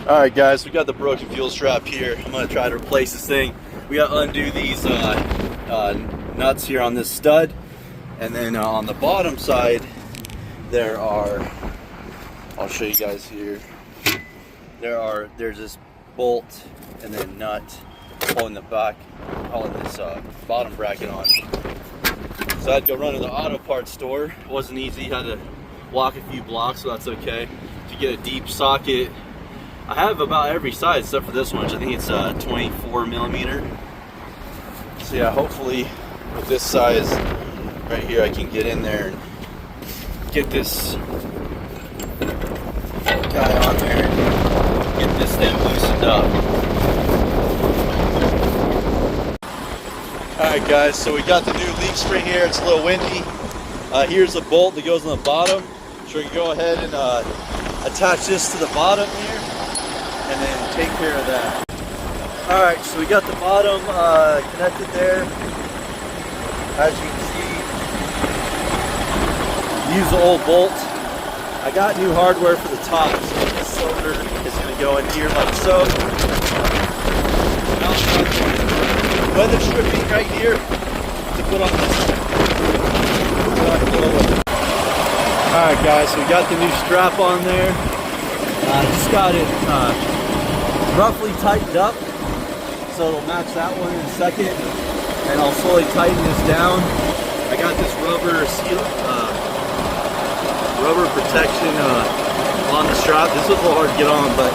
Alright guys, we got the broken fuel strap here. I'm going to try to replace this thing. We got to undo these nuts here on this stud. And then on the bottom side, there are, I'll show you guys here. There's this bolt and then nut holding the back, holding this bottom bracket on. So I had to go run to the auto parts store. It wasn't easy, had to walk a few blocks, so that's okay. To get a deep socket, I have about every size except for this one, which I think it's 24 millimeter. So yeah, hopefully with this size right here, I can get in there and get this guy on there and get this thing loosened up. Alright guys, so we got the new leak spring here. It's a little windy. Here's the bolt that goes on the bottom. So we can go ahead and attach this to the bottom here and then take care of that. Alright, so we got the bottom connected there. As you can see, use the old bolt. I got new hardware for the top, so this cylinder is going to go in here like so. Weather stripping right here to put on this. Alright guys, so we got the new strap on there. I just got it roughly tightened up, so it'll match that one in a second. And I'll slowly tighten this down. I got this rubber seal, rubber protection on the strap. This was a little hard to get on, but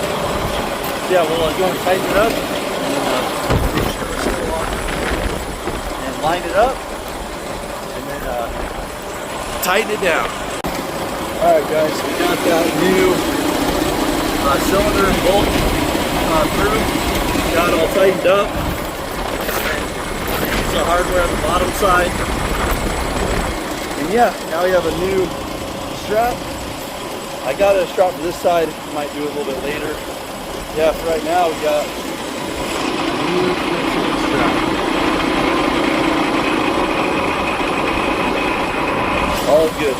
yeah, we'll go and tighten it up. And line it up, and then tighten it down. Alright guys, so we got that new cylinder and bolt through. Got it all tightened up. Use the hardware on the bottom side. And yeah, now we have a new strap. I got a strap for this side, might do it a little bit later. Yeah, for right now we got a new strap. All good.